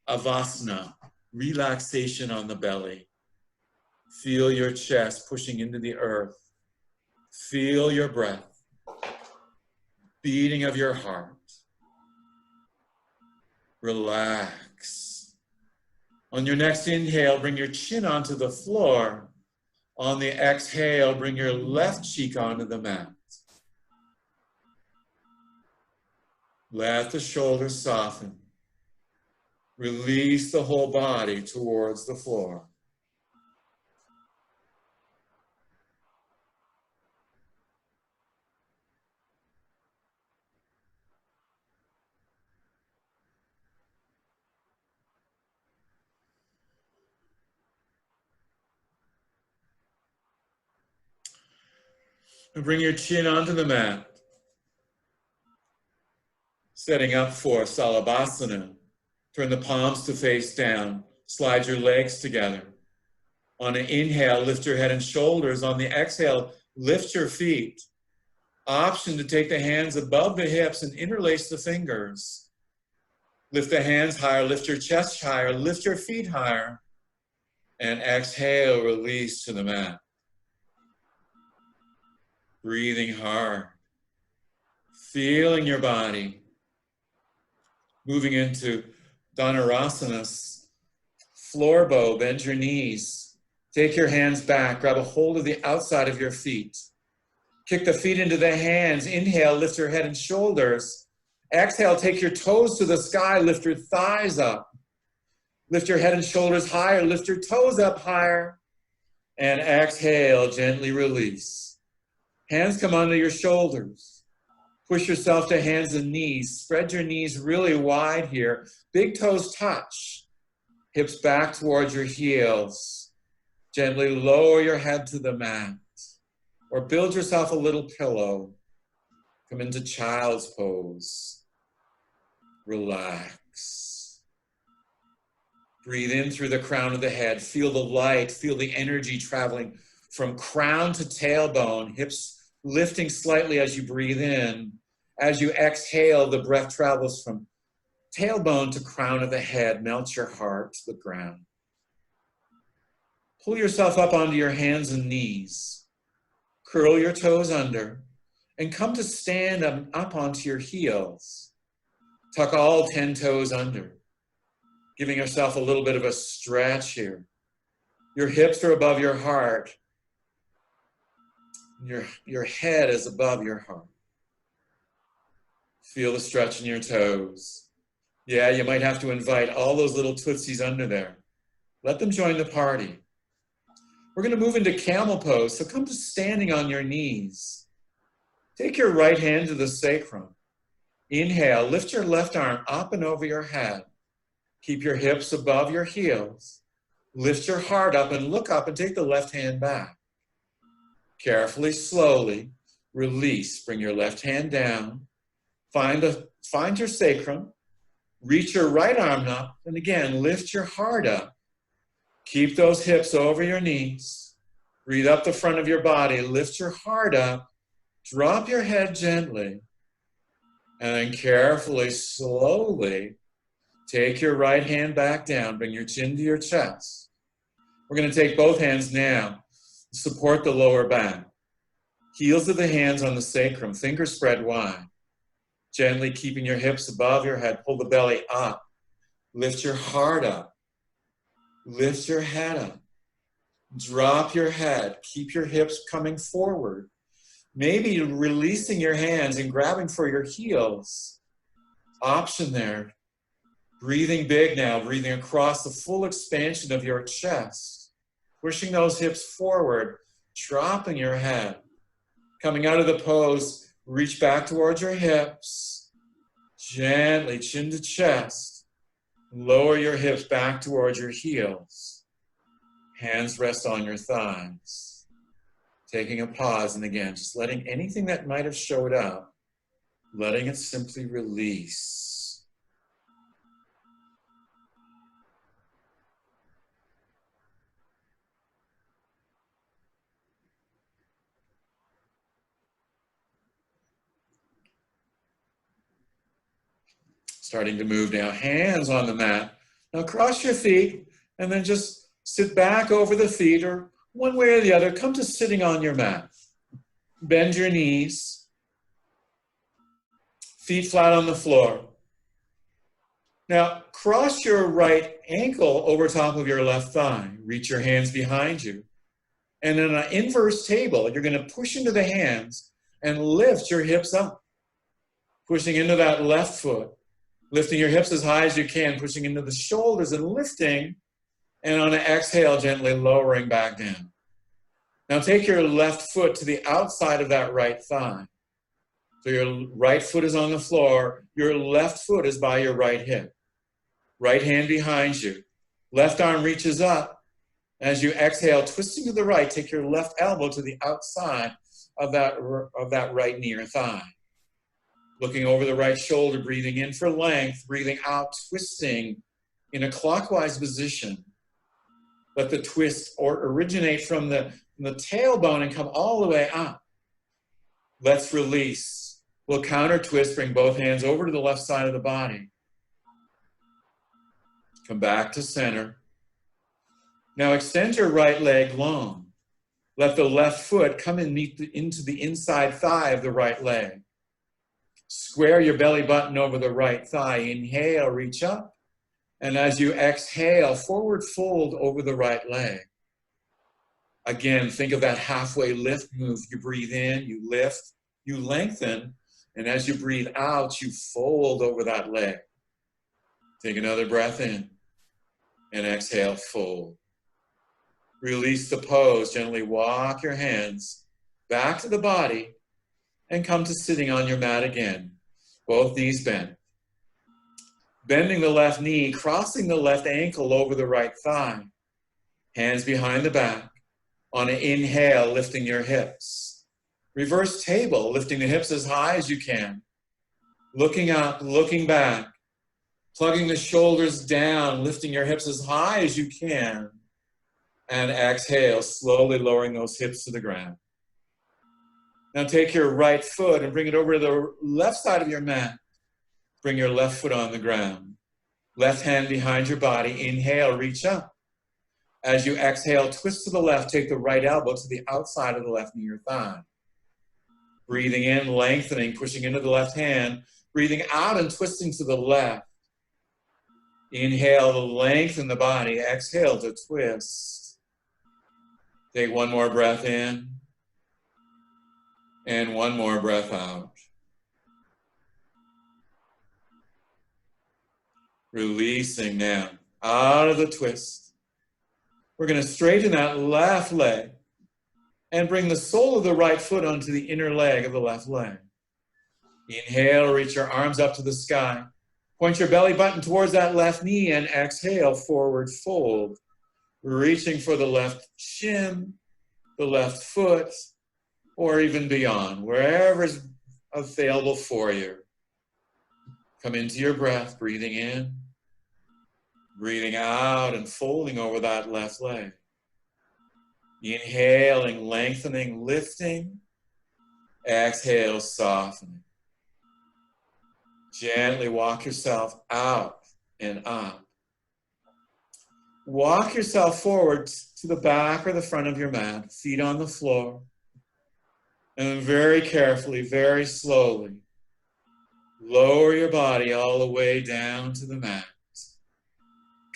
Avasana, relaxation on the belly. Feel your chest pushing into the earth. Feel your breath. Beating of your heart. Relax. On your next inhale, bring your chin onto the floor. On the exhale, bring your left cheek onto the mat. Let the shoulders soften. Release the whole body towards the floor. And bring your chin onto the mat. Setting up for Shavasana. Turn the palms to face down. Slide your legs together. On an inhale, lift your head and shoulders. On the exhale, lift your feet. Option to take the hands above the hips and interlace the fingers. Lift the hands higher, lift your chest higher, lift your feet higher. And exhale, release to the mat. Breathing hard. Feeling your body. Moving into Dhanurasana, floor bow, bend your knees. Take your hands back, grab a hold of the outside of your feet. Kick the feet into the hands. Inhale, lift your head and shoulders. Exhale, take your toes to the sky, lift your thighs up. Lift your head and shoulders higher, lift your toes up higher. And exhale, gently release. Hands come onto your shoulders. Push yourself to hands and knees. Spread your knees really wide here. Big toes touch. Hips back towards your heels. Gently lower your head to the mat. Or build yourself a little pillow. Come into child's pose. Relax. Breathe in through the crown of the head. Feel the light. Feel the energy traveling from crown to tailbone. Hips lifting slightly as you breathe in. As you exhale, the breath travels from tailbone to crown of the head. Melt your heart to the ground. Pull yourself up onto your hands and knees. Curl your toes under and come to stand up onto your heels. Tuck all 10 toes under, giving yourself a little bit of a stretch here. Your hips are above your heart. Your head is above your heart. Feel the stretch in your toes. Yeah, you might have to invite all those little tootsies under there. Let them join the party. We're going to move into Camel Pose, so come to standing on your knees. Take your right hand to the sacrum. Inhale, lift your left arm up and over your head. Keep your hips above your heels. Lift your heart up and look up and take the left hand back. Carefully, slowly, release. Bring your left hand down. Find your sacrum. Reach your right arm up. And again, lift your heart up. Keep those hips over your knees. Breathe up the front of your body. Lift your heart up. Drop your head gently. And then carefully, slowly, take your right hand back down. Bring your chin to your chest. We're going to take both hands now. Support the lower back. Heels of the hands on the sacrum. Fingers spread wide. Gently keeping your hips above your head. Pull the belly up. Lift your heart up. Lift your head up. Drop your head. Keep your hips coming forward. Maybe releasing your hands and grabbing for your heels. Option there. Breathing big now. Breathing across the full expansion of your chest. Pushing those hips forward. Dropping your head. Coming out of the pose, reach back towards your hips. Gently, chin to chest. Lower your hips back towards your heels. Hands rest on your thighs. Taking a pause, and again, just letting anything that might have showed up, letting it simply release. Starting to move now, hands on the mat. Now cross your feet and then just sit back over the feet, or one way or the other, come to sitting on your mat. Bend your knees, feet flat on the floor. Now cross your right ankle over top of your left thigh. Reach your hands behind you. And in an inverse table, you're going to push into the hands and lift your hips up. Pushing into that left foot. Lifting your hips as high as you can, pushing into the shoulders and lifting, and on an exhale, gently lowering back down. Now take your left foot to the outside of that right thigh. So your right foot is on the floor, your left foot is by your right hip. Right hand behind you. Left arm reaches up. As you exhale, twisting to the right, take your left elbow to the outside of that right knee or thigh. Looking over the right shoulder, breathing in for length, breathing out, twisting in a clockwise position. Let the twist originate from the tailbone and come all the way up. Let's release. We'll counter twist, bring both hands over to the left side of the body. Come back to center. Now extend your right leg long. Let the left foot come and meet into the inside thigh of the right leg. Square your belly button over the right thigh. Inhale, reach up. And as you exhale, forward fold over the right leg. Again, think of that halfway lift move. You breathe in, you lift, you lengthen. And as you breathe out, you fold over that leg. Take another breath in. And exhale, fold. Release the pose. Gently walk your hands back to the body. And come to sitting on your mat again. Both knees bent. Bending the left knee, crossing the left ankle over the right thigh. Hands behind the back. On an inhale, lifting your hips. Reverse table, lifting the hips as high as you can. Looking up, looking back. Plugging the shoulders down, lifting your hips as high as you can. And exhale, slowly lowering those hips to the ground. Now take your right foot and bring it over to the left side of your mat. Bring your left foot on the ground. Left hand behind your body. Inhale, reach up. As you exhale, twist to the left. Take the right elbow to the outside of the left knee or thigh. Breathing in, lengthening, pushing into the left hand. Breathing out and twisting to the left. Inhale to lengthen the body. Exhale to twist. Take one more breath in. And one more breath out. Releasing now, out of the twist. We're going to straighten that left leg and bring the sole of the right foot onto the inner leg of the left leg. Inhale, reach your arms up to the sky. Point your belly button towards that left knee and exhale, forward fold. Reaching for the left shin, the left foot, or even beyond, wherever is available for you. Come into your breath, breathing in, breathing out, and folding over that left leg. Inhaling, lengthening, lifting. Exhale, softening. Gently walk yourself out and up. Walk yourself forward to the back or the front of your mat, feet on the floor. And then very carefully, very slowly, lower your body all the way down to the mat.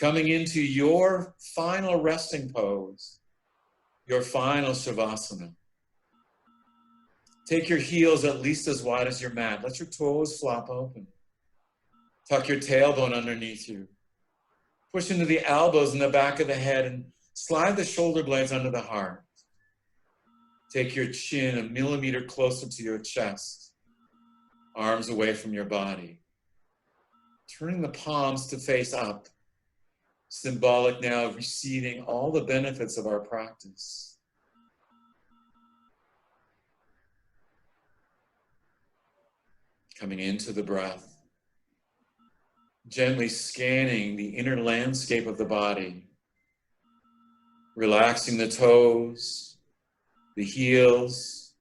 Coming into your final resting pose, your final Shavasana. Take your heels at least as wide as your mat. Let your toes flop open. Tuck your tailbone underneath you. Push into the elbows in the back of the head and slide the shoulder blades under the heart. Take your chin a millimeter closer to your chest, arms away from your body. Turning the palms to face up, symbolic now of receiving all the benefits of our practice. Coming into the breath, gently scanning the inner landscape of the body, relaxing the toes, the heels,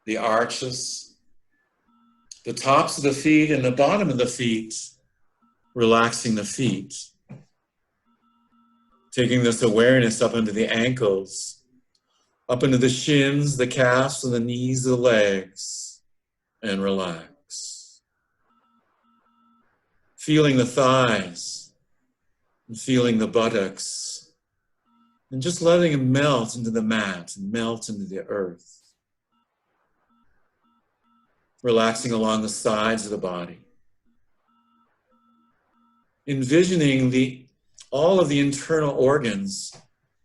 the arches, the tops of the feet and the bottom of the feet, Relaxing the feet. Taking this awareness up into the ankles, up into the shins, the calves, and the knees, the legs, and relax. Feeling the thighs, and feeling the buttocks, and just letting them melt into the mat and melt into the earth. Relaxing along the sides of the body. Envisioning all of the internal organs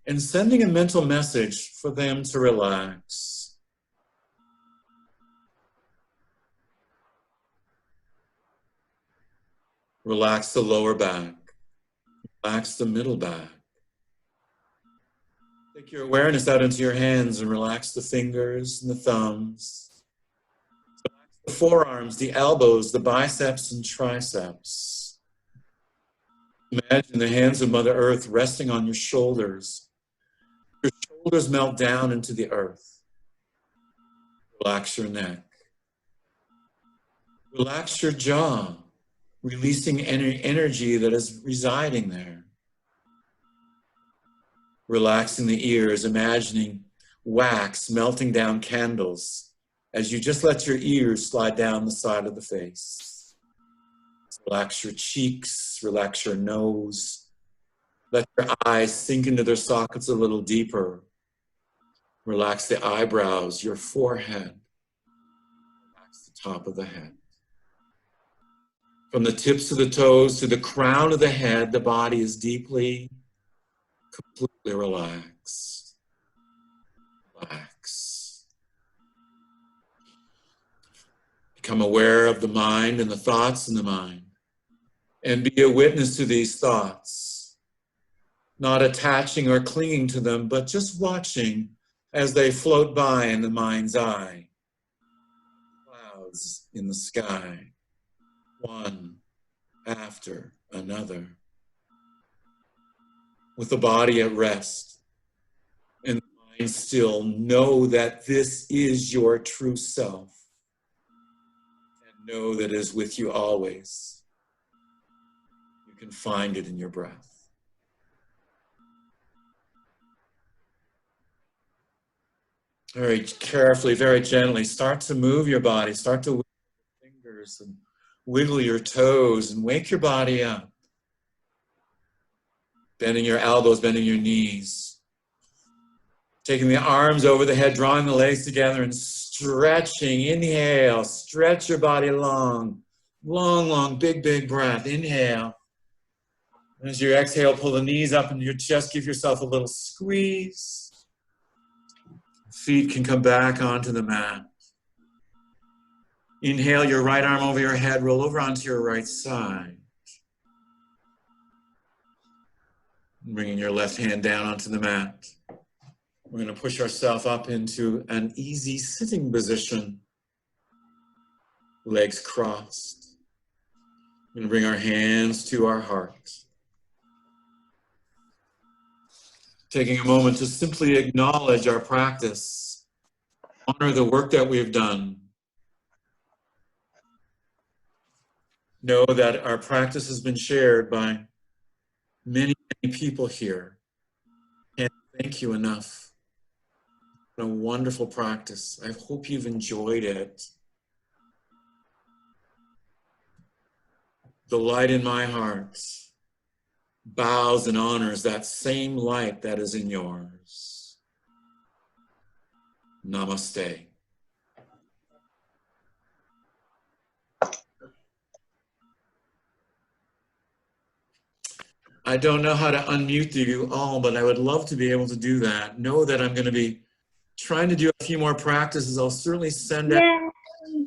and sending a mental message for them to relax. Relax the lower back. Relax the middle back. Take your awareness out into your hands and relax the fingers and the thumbs. Relax the forearms, the elbows, the biceps and triceps. Imagine the hands of Mother Earth resting on your shoulders. Your shoulders melt down into the earth. Relax your neck. Relax your jaw, releasing any energy that is residing there. Relaxing the ears, imagining wax melting down candles as you just let your ears slide down the side of the face. Relax your cheeks, relax your nose. Let your eyes sink into their sockets a little deeper. Relax the eyebrows, your forehead. Relax the top of the head. From the tips of the toes to the crown of the head, the body is deeply, completely relaxed. Relax. Become aware of the mind and the thoughts in the mind. And be a witness to these thoughts. Not attaching or clinging to them, but just watching as they float by in the mind's eye. Clouds in the sky, one after another. With the body at rest and the mind still, know that this is your true self. And know that it is with you always. You can find it in your breath. Very carefully, very gently, start to move your body. Start to wiggle your fingers and wiggle your toes and wake your body up. Bending your elbows, bending your knees. Taking the arms over the head, drawing the legs together and stretching. Inhale, stretch your body long. Long, long, big, big breath. Inhale. And as you exhale, pull the knees up into your chest. Give yourself a little squeeze. Feet can come back onto the mat. Inhale your right arm over your head. Roll over onto your right side. Bringing your left hand down onto the mat. We're going to push ourselves up into an easy sitting position. Legs crossed. We're going to bring our hands to our heart. Taking a moment to simply acknowledge our practice, honor the work that we've done. Know that our practice has been shared by many, many people here. Can't thank you enough. What a wonderful practice. I hope you've enjoyed it. The light in my heart bows and honors that same light that is in yours. Namaste. I don't know how to unmute you all, but I would love to be able to do that. Know that I'm going to be trying to do a few more practices. I'll certainly send out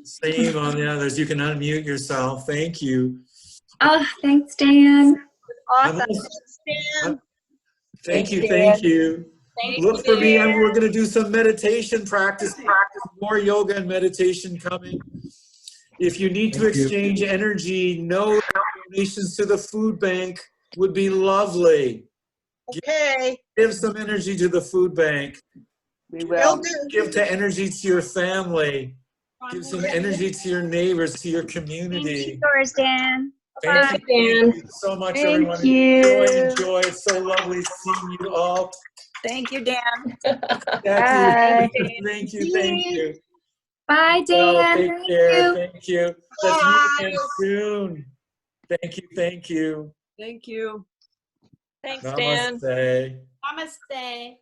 same on the others. You can unmute yourself. Thank you. Oh, thanks, Dan. Awesome. Thank you. Thank you. Look for me. We're going to do some meditation practice. More yoga and meditation coming. If you need to exchange energy, know that donations to the food bank would be lovely. Okay. Give some energy to the food bank. We will. Give to energy to your family. Give some energy to your neighbors, to your community. Yours, Dan. Bye, Thank Dan. you so much, Thank everyone. you. Enjoy. It's so lovely seeing you all. Thank you, Dan. Bye. Thank you. Bye, Well, Dan. take Thank care. you. Thank you. Let's meet again soon. Thank you. Thank you. Thanks, Dan. Namaste. Namaste.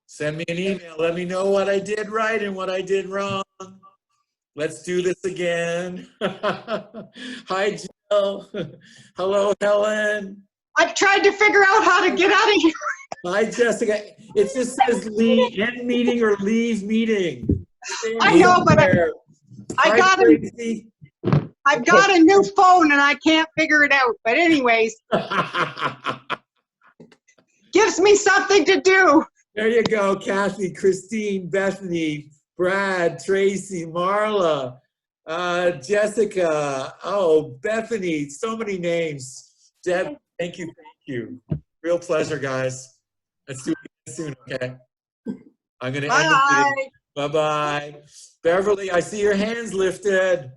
Send me an email. Let me know what I did right and what I did wrong. Let's do this again. Hi, Jill. Hello, Helen. I've tried to figure out how to get out of here. Hi, Jessica. It just says leave, end meeting or leave meeting. I know, but Hi, Tracy. I've got a new phone and I can't figure it out. But anyways, gives me something to do. There you go, Kathy, Christine, Bethany, Brad, Tracy, Marla, Jessica, oh, Bethany, so many names. Deb, thank you. Real pleasure, guys. Let's do it soon, okay? I'm gonna end the meeting. Bye-bye. Beverly, I see your hands lifted.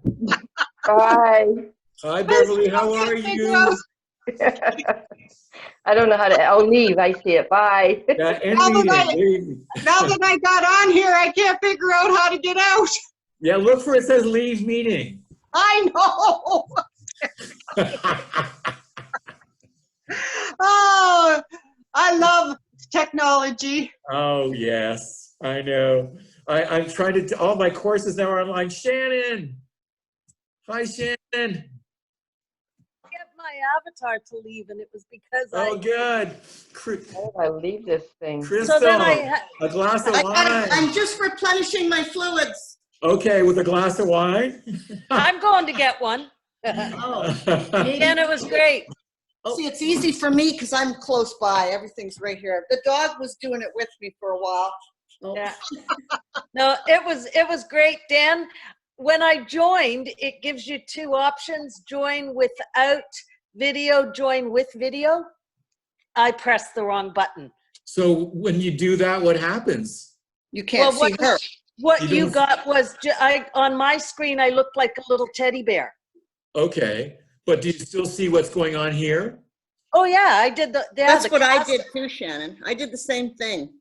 Bye. Hi, Beverly, how are you? I don't know how to, oh, leave, I see it, bye. Yeah, end Now meeting. that I got on here, I can't figure out how to get out. Yeah, look for it says leave meeting. I know. Oh, I love technology. Oh, yes, I know. I'm trying to, all my courses now are online. Shannon. Hi, Shannon. Get my avatar to leave, and it was because Oh, good. How do I leave this thing? Crystal, So then a glass of wine. I'm just replenishing my fluids. Okay, with a glass of wine? I'm going to get one. Oh, Dan, it was great. see, it's easy for me because I'm close by. Everything's right here. The dog was doing it with me for a while. Oh. Yeah. No, it was great, Dan. When I joined, it gives you two options: join without video, join with video. I pressed the wrong button. So when you do that, what happens? You can't see her. What You you don't- got was on my screen. I looked like a little teddy bear. Okay, but do you still see what's going on here? Oh yeah, I did That's the what I class- did too, Shannon. I did the same thing.